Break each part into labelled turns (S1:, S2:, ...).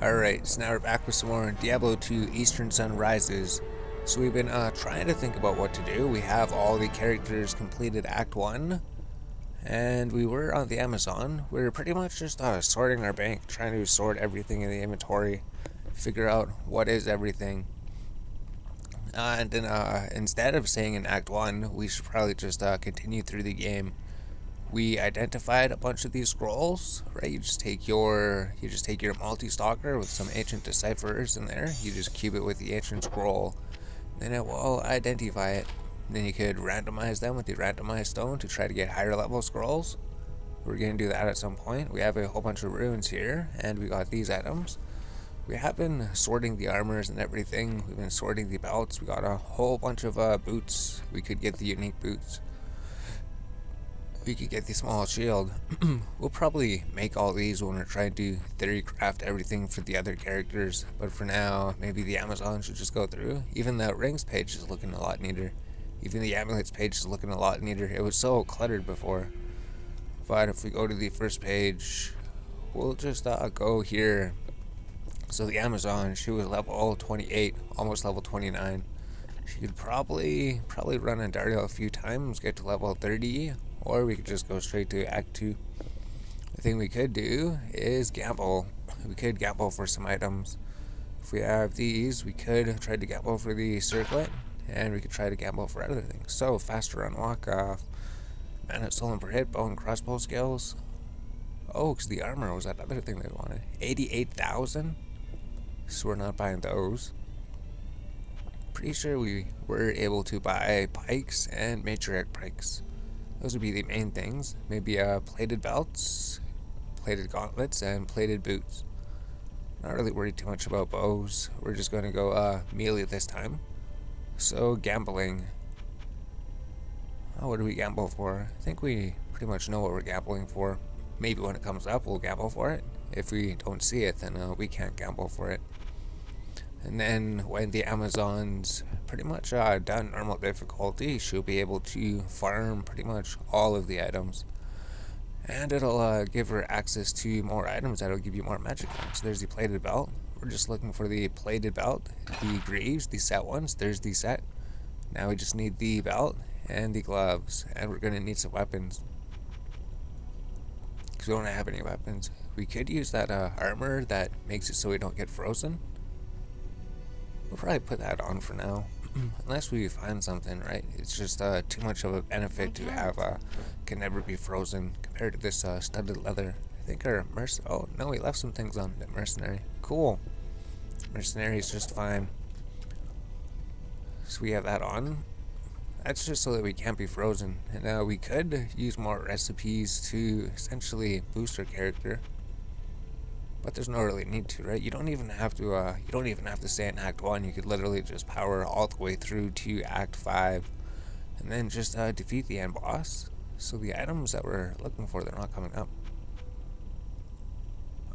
S1: Alright, so now we're back with some more Diablo 2 Eastern Sun Rises. So we've been trying to think about what to do. We have all the characters completed Act 1, and we were on the Amazon. We were pretty much just sorting our bank, trying to sort everything in the inventory, figure out what is everything. And then instead of saying in Act 1, we should probably just continue through the game. We identified a bunch of these scrolls, right? You just take your multi-stalker with some ancient decipherers in there. You just cube it with the ancient scroll. Then it will identify it. Then you could randomize them with the randomized stone to try to get higher level scrolls. We're going to do that at some point. We have a whole bunch of runes here, and we got these items. We have been sorting the armors and everything. We've been sorting the belts. We got a whole bunch of boots. We could get the unique boots. We could get the small shield. We'll probably make all these when we're trying to theory craft everything for the other characters, but for now, maybe the Amazon should just go through. Even the rings page is looking a lot neater. Even the amulets page is looking a lot neater. It was so cluttered before. But if we go to the first page, we'll just go here. So the Amazon, she was level 28, almost level 29. She could probably run Andario a few times, get to level 30, or we could just go straight to Act 2. The thing we could do is gamble. We could gamble for some items. If we have these, we could try to gamble for the circlet, and we could try to gamble for other things. So, faster on walk, mana stolen per hit, bow and crossbow skills. Oh, because the armor was that other thing they wanted. 88,000? So we're not buying those. Pretty sure we were able to buy pikes and matriarch pikes. Those would be the main things. Maybe plated belts, plated gauntlets, and plated boots. Not really worried too much about bows. We're just going to go melee this time. So, gambling. Oh, what do we gamble for? I think we pretty much know what we're gambling for. Maybe when it comes up, we'll gamble for it. If we don't see it, then we can't gamble for it. And then when the Amazon's pretty much done normal difficulty, she'll be able to farm pretty much all of the items. And it'll give her access to more items that'll give you more magic points. There's the plated belt. We're just looking for the plated belt, the greaves, the set ones. There's the set. Now we just need the belt and the gloves. And we're going to need some weapons, because we don't have any weapons. We could use that armor that makes it so we don't get frozen. We'll probably put that on for now, unless we find something, right? It's just too much of a benefit to have can never be frozen compared to this studded leather. I think our oh no, we left some things on the mercenary. Cool. Mercenary is just fine. So we have that on. That's just so that we can't be frozen. And we could use more recipes to essentially boost our character. But there's no really need to, right? You don't even have to stay in Act 1. You could literally just power all the way through to Act 5, and then just defeat the end boss. So the items that we're looking for, they're not coming up.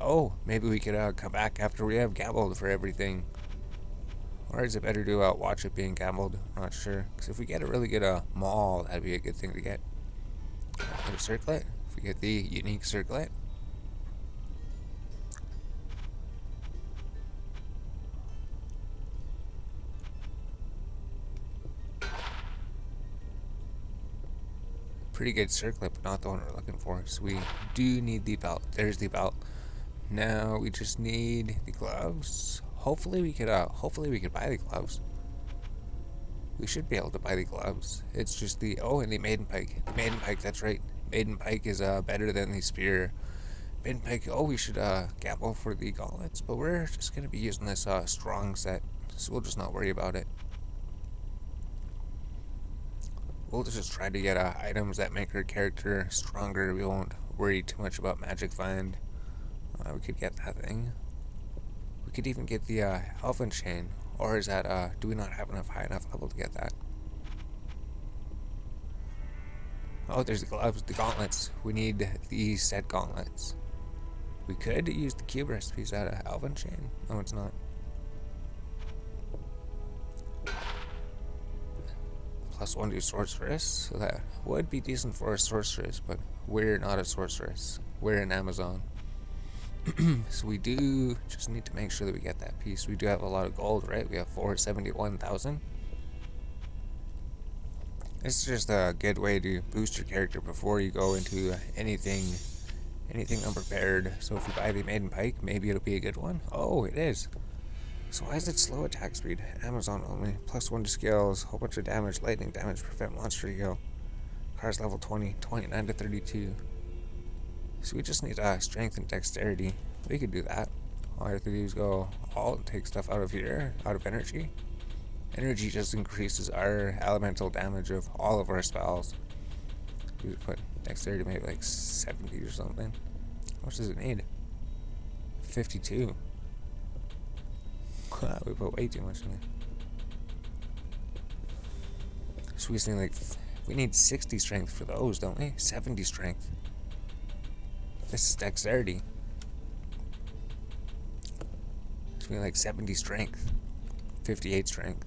S1: Oh, maybe we could come back after we have gambled for everything. Or is it better to watch it being gambled? I'm not sure. Because if we get a really good maul, that'd be a good thing to get. A circlet. If we get the unique circlet. Pretty good circlet, but not the one we're looking for. So we do need the belt. There's the belt. Now we just need the gloves. Hopefully we could buy the gloves. We should be able to buy the gloves. It's just the and the maiden pike. The maiden pike, that's right. Maiden pike is better than the spear. Maiden pike. Oh, we should gamble for the gauntlets, but we're just gonna be using this strong set, so we'll just not worry about it. We'll just try to get items that make our character stronger. We won't worry too much about magic find. We could get that thing. We could even get the elven chain. Or is that, do we not have enough high enough level to get that? Oh, there's the gloves, the gauntlets. We need these set gauntlets. We could use the cube recipes out of elven chain. No, it's not. +1 to sorceress, so that would be decent for a sorceress, but we're not a sorceress. We're an Amazon. So we do just need to make sure that we get that piece. We do have a lot of gold, right? We have 471,000. This is just a good way to boost your character before you go into anything unprepared. So if you buy the Maiden Pike, maybe it'll be a good one. Oh, it is. So why is it slow attack speed? Amazon only. +1 to skills. Whole bunch of damage. Lightning damage. Prevent monster heal. Car's level 20. 29 to 32. So we just need strength and dexterity. We could do that. All I have to do is go alt and take stuff out of here. Out of energy. Energy just increases our elemental damage of all of our spells. We would put dexterity maybe like 70 or something. How much does it need? 52. We put way too much in it. So we think like we need 60 strength for those, don't we? 70 strength. This is dexterity. So we need like 70 strength, 58 strength.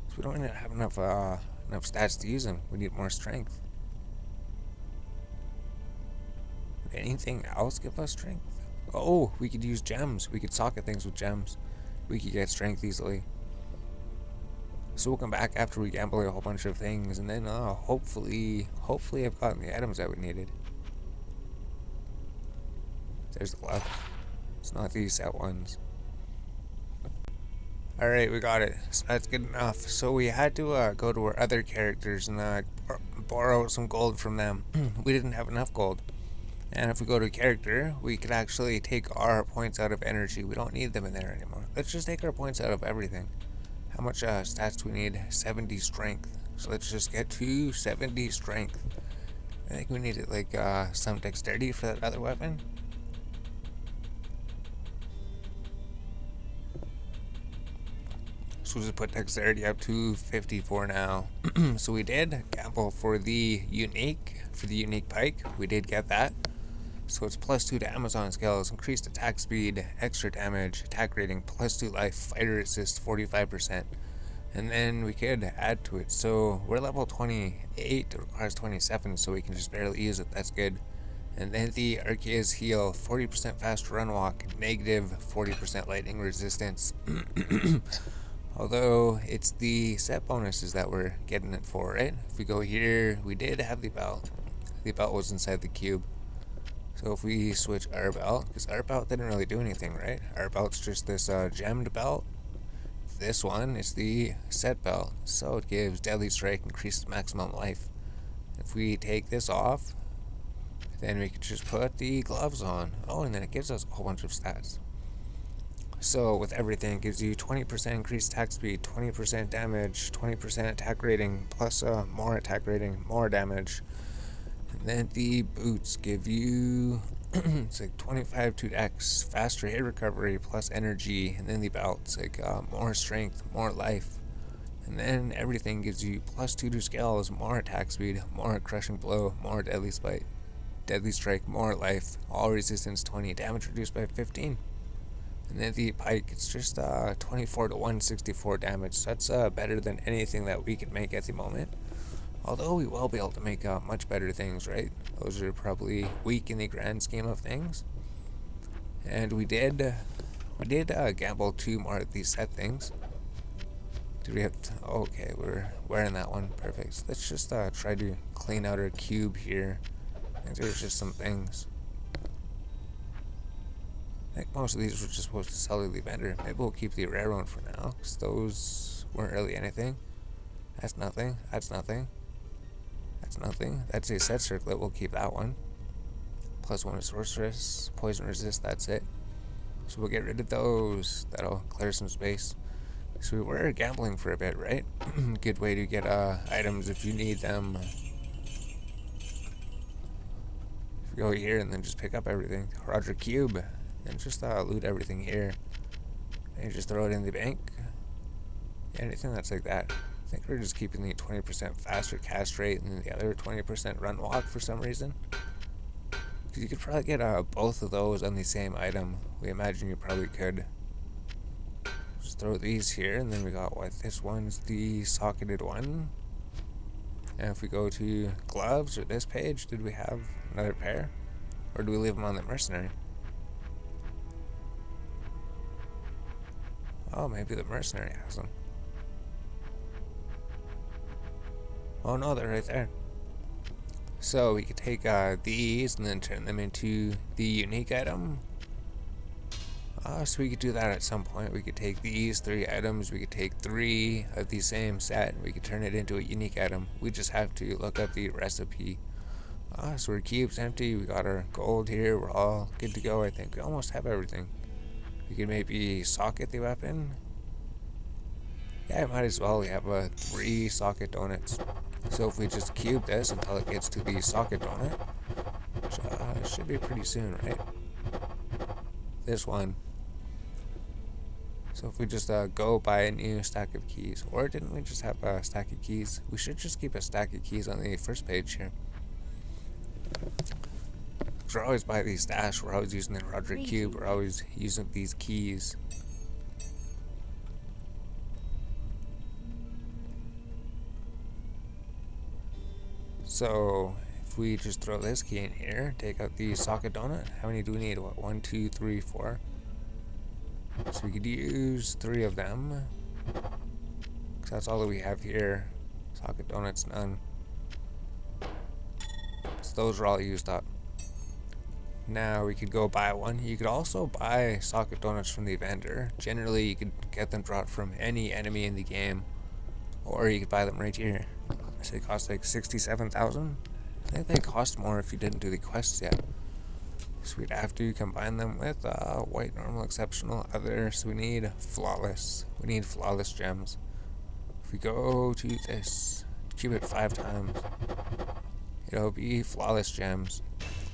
S1: So we don't even have enough stats to use them. We need more strength. Would anything else give us strength? Oh, we could use gems. We could socket things with gems. We could get strength easily. So we'll come back after we gamble a whole bunch of things, and then hopefully I've gotten the items that we needed. There's the glove. It's not these set ones. Alright, we got it. So that's good enough. So we had to go to our other characters and borrow some gold from them. We didn't have enough gold. And if we go to a character, we could actually take our points out of energy. We don't need them in there anymore. Let's just take our points out of everything. How much stats do we need? 70 strength. So let's just get to 70 strength. I think we needed like some dexterity for that other weapon. So we'll just put dexterity up to 54 now. So we did gamble for the unique pike. We did get that. So it's +2 to Amazon skills, increased attack speed, extra damage, attack rating, +2 life, fighter assist 45%. And then we could add to it. So we're level 28, it requires 27, so we can just barely use it. That's good. And then the Arceus heal, 40% faster run walk, negative 40% lightning resistance. Although it's the set bonuses that we're getting it for, right? If we go here, we did have the belt. The belt was inside the cube. So if we switch our belt, because our belt didn't really do anything, right? Our belt's just this gemmed belt. This one is the set belt. So it gives deadly strike, increases maximum life. If we take this off, then we could just put the gloves on. Oh, and then it gives us a whole bunch of stats. So with everything, it gives you 20% increased attack speed, 20% damage, 20% attack rating, plus more attack rating, more damage. And then the boots give you it's like 25 to X, faster hit recovery, plus energy. And then the belt's like more strength, more life. And then everything gives you +2 to skills, more attack speed, more crushing blow, more deadly spite, deadly strike, more life, all resistance 20, damage reduced by 15. And then the pike, it's just 24 to 164 damage. So that's better than anything that we could make at the moment. Although we will be able to make much better things, right? Those are probably weak in the grand scheme of things. And we did gamble 2 more of these set things. Did we have to, okay, we're wearing that one. Perfect. So let's just try to clean out our cube here. I think there's just some things. I think most of these were just supposed to sell to the vendor. Maybe we'll keep the rare one for now, because those weren't really anything. That's nothing. That's nothing. That's nothing. That's a set circlet. We'll keep that one. +1 to sorceress. Poison resist. That's it. So we'll get rid of those. That'll clear some space. So we were gambling for a bit, right? Good way to get items if you need them. If we go here and then just pick up everything. Roger Cube. And just loot everything here. And just throw it in the bank. Anything that's like that. I think we're just keeping the 20% faster cast rate and the other 20% run walk for some reason. Because you could probably get both of those on the same item. We imagine you probably could. Just throw these here, and then we got what? This one's the socketed one. And if we go to gloves or this page, did we have another pair? Or do we leave them on the mercenary? Oh, maybe the mercenary has them. Oh no, they're right there. So we could take these and then turn them into the unique item. So we could do that at some point. We could take these 3 items, we could take 3 of the same set, we could turn it into a unique item. We just have to look up the recipe. So our cube's empty, we got our gold here, we're all good to go. I think we almost have everything. We could maybe socket the weapon. Yeah, might as well. We have 3 socket donuts. So if we just cube this until it gets to the socket donut, which should be pretty soon, right? This one. So if we just go buy a new stack of keys, or didn't we just have a stack of keys? We should just keep a stack of keys on the first page here. We're always by the stash, we're always using the Roderick cube, we're always using these keys. So if we just throw this key in here, take out the socket donut, how many do we need? What, 1, 2, 3, 4? So we could use 3 of them, because that's all that we have here. Socket donuts, none. So those are all used up. Now we could go buy one. You could also buy socket donuts from the vendor. Generally you could get them dropped from any enemy in the game, or you could buy them right here. So they cost like 67,000. I think they cost more if you didn't do the quests yet. So we'd have to combine them with white, normal, exceptional, other. So we need flawless. We need flawless gems. If we go to this, cube it 5 times, it'll be flawless gems.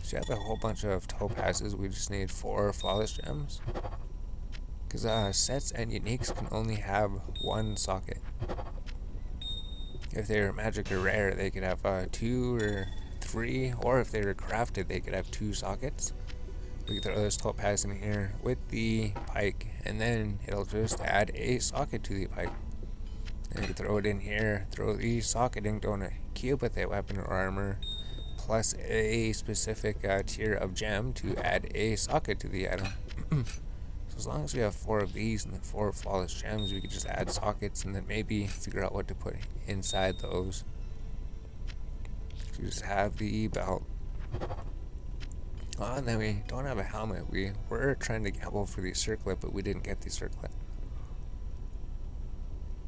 S1: So we have a whole bunch of topazes. We just need 4 flawless gems. Because sets and uniques can only have 1 socket. If they're magic or rare, they could have 2 or 3, or if they were crafted, they could have 2 sockets. We can throw this topaz in here with the pike, and then it'll just add a socket to the pike. And you can throw it in here, throw the socketing donut cube with a weapon or armor, plus a specific tier of gem to add a socket to the item. So as long as we have 4 of these and then 4 flawless gems, we could just add sockets and then maybe figure out what to put inside those. So we just have the belt. Oh, and then we don't have a helmet. We were trying to gamble for the circlet, but we didn't get the circlet.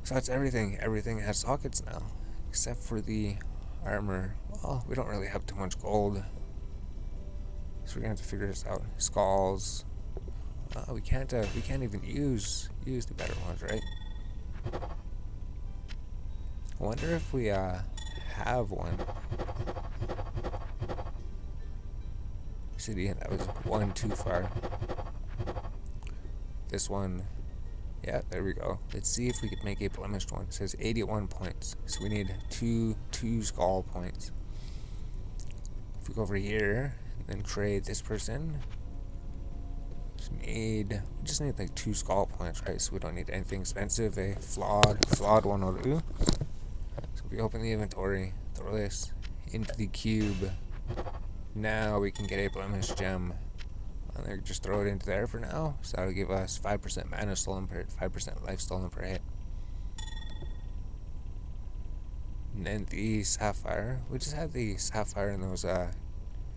S1: So that's everything. Everything has sockets now, except for the armor. Well, we don't really have too much gold, so we're gonna have to figure this out. Skulls. We can't even use the better ones, right? I wonder if we have one. City, that was 1 too far. This one, yeah, there we go. Let's see if we could make a blemished one. It says 81 points, so we need two skull points. If we go over here and then trade this person, we just need like 2 skull points, right? So we don't need anything expensive. A flawed one will do. So if we open the inventory, throw this into the cube. Now we can get a blemish gem. And then just throw it into there for now. So that'll give us 5% mana stolen per hit, 5% life stolen per hit. And then the sapphire. We just had the sapphire in those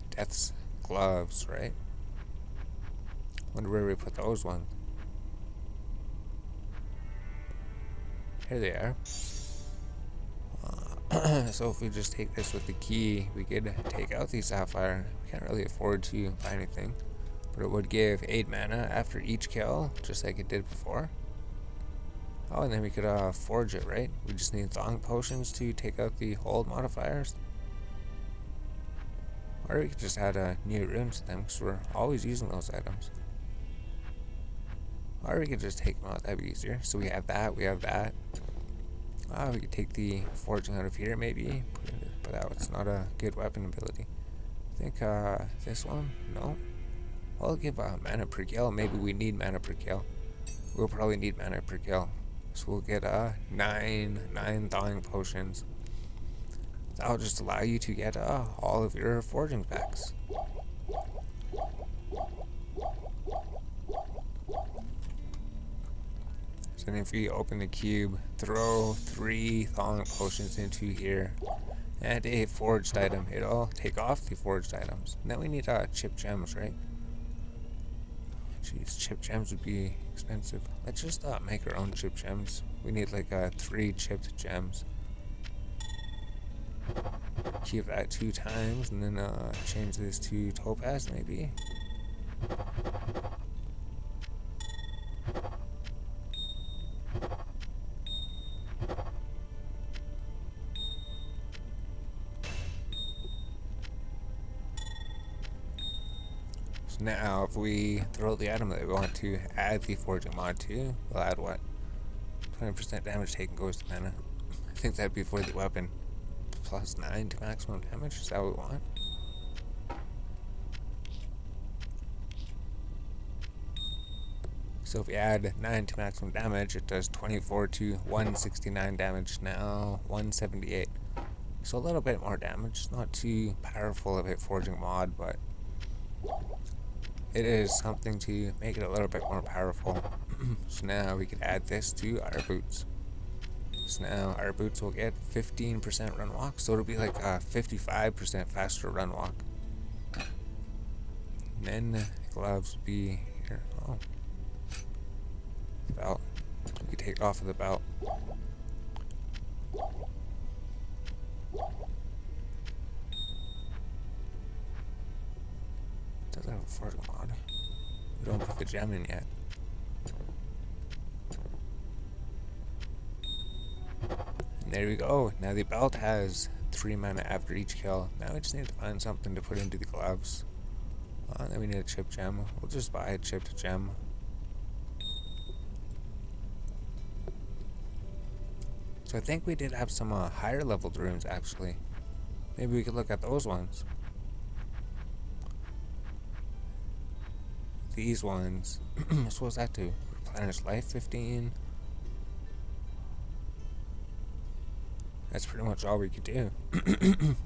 S1: death's gloves, right? Wonder where we put those ones. Here they are. So if we just take this with the key, we could take out the sapphire. We can't really afford to buy anything, but it would give 8 mana after each kill, just like it did before. Oh, and then we could forge it, right? We just need thong potions to take out the hold modifiers. Or we could just add new runes to them, because we're always using those items. Or we could just take them out, that'd be easier. So we have that, we have that. We could take the forging out of here, maybe. But that's not a good weapon ability. I think this one? No. Well, I'll give mana per kill. Maybe we need mana per kill. We'll probably need mana per kill. So we'll get 9 thawing potions. That'll just allow you to get all of your forging packs. So then if we open the cube, throw 3 thawing potions into here, and a forged item, it'll take off the forged items. And then we need chip gems, right? Jeez, chip gems would be expensive. Let's just make our own chip gems. We need like 3 chipped gems. Keep that 2 times, and then change this to topaz maybe. So now if we throw the item that we want to add the forging mod to, we'll add what? 20% damage taken goes to mana. I think that'd be for the weapon. Plus 9 to maximum damage, is that what we want? So if we add 9 to maximum damage, it does 24 to 169 damage, now 178. So a little bit more damage, not too powerful of a forging mod, but it is something to make it a little bit more powerful. So now we can add this to our boots. So now our boots will get 15% run walk, so it'll be like a 55% faster run walk. And then the gloves will be here. Oh, the belt. We can take off of the belt. Does have a forging mod. We don't put the gem in yet. There we go. Now the belt has 3 mana after each kill. Now we just need to find something to put into the gloves. Then we need a chip gem. We'll just buy a chipped gem. So I think we did have some higher leveled runes actually. Maybe we could look at those ones. These ones. So what's that do? Replenish life 15. That's pretty much all we could do.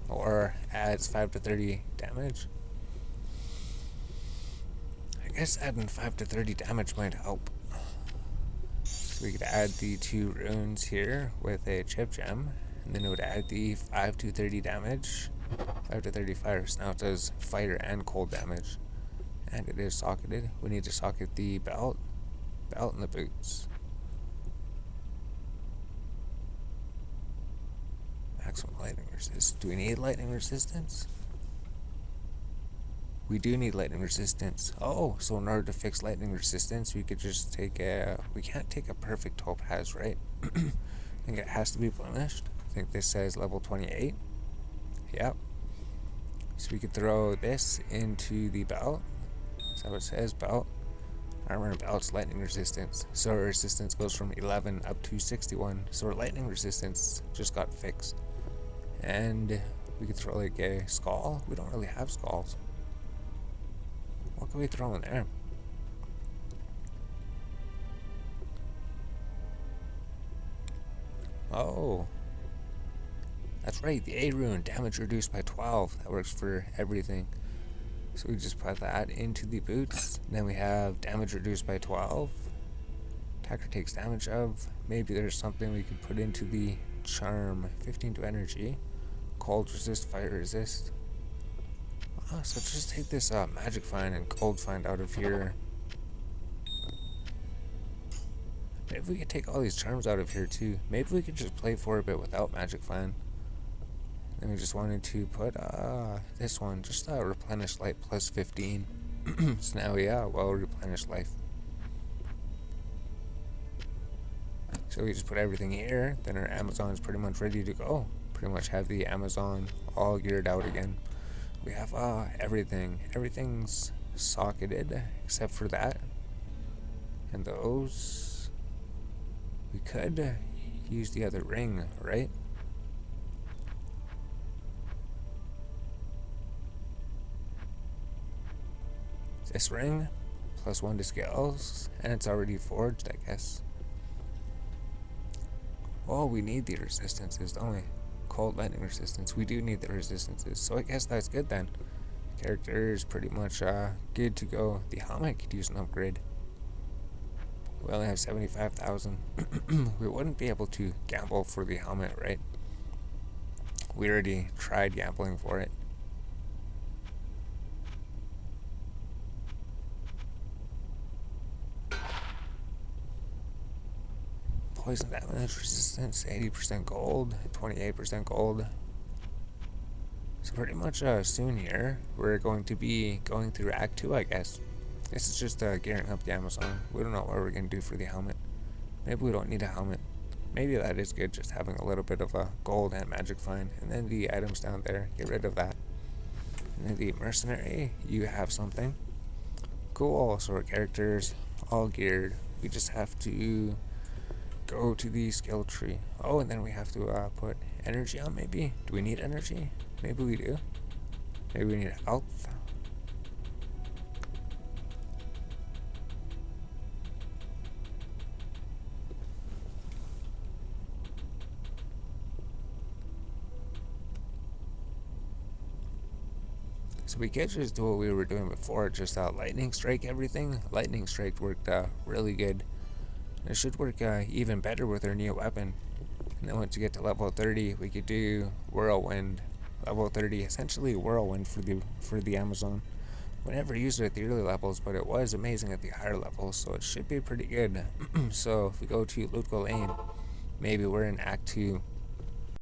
S1: Or adds 5 to 30 damage. I guess adding 5 to 30 damage might help. So we could add the 2 runes here with a chip gem. And then it would add the 5 to 30 damage. 5 to 30 fire. So now it does fire and cold damage. And it is socketed. We need to socket the belt and the boots. Maximum lightning resistance. Do we need lightning resistance? We do need lightning resistance. Oh, so in order to fix lightning resistance, we could just take a... We can't take a perfect topaz, right? I think it has to be blemished. I think this says level 28. Yep. So we could throw this into the belt. Is that what it says? Belt. Armor and belt's lightning resistance. So our resistance goes from 11 up to 61. So our lightning resistance just got fixed. And we could throw like a skull. We don't really have skulls. What can we throw in there? Oh. That's right, the A rune, damage reduced by 12. That works for everything. So we just put that into the boots. Then we have damage reduced by 12. Attacker takes damage of. Maybe there's something we can put into the charm. 15 to energy. Cold resist, fire resist. So just take this magic find and cold find out of here. Maybe we could take all these charms out of here too. Maybe we could just play for a bit without magic find. Then we just wanted to put this one, just replenish life plus 15. So now well, replenish life. So we just put everything here, then our Amazon is pretty much ready to go. Pretty much have the Amazon all geared out again. We have everything. Everything's socketed except for that. And those, we could use the other ring, right? This ring, plus 1 to skills, and it's already forged, I guess. Oh, we need the resistances, don't we? Cold lightning resistance. We do need the resistances, so I guess that's good then. Character is pretty much good to go. The helmet could use an upgrade. We only have 75,000. We wouldn't be able to gamble for the helmet, right? We already tried gambling for it. Poison damage resistance, 80% gold, 28% gold. So pretty much soon here, we're going to be going through Act 2, I guess. This is just gearing up the Amazon. We don't know what we're going to do for the helmet. Maybe we don't need a helmet. Maybe that is good, just having a little bit of gold and magic find. And then the items down there, get rid of that. And then the mercenary, you have something. Cool, so our characters all geared. We just have to go to the skill tree. Oh, and then we have to put energy on, maybe? Do we need energy? Maybe we do. Maybe we need health. So we could just do what we were doing before, just lightning strike everything. Lightning strike worked really good. It should work even better with our new weapon. And then once you get to level 30, we could do whirlwind. Level 30, essentially whirlwind for the Amazon. We never used it at the early levels, but it was amazing at the higher levels, so it should be pretty good. So if we go to Ludco Lane, maybe we're in Act 2.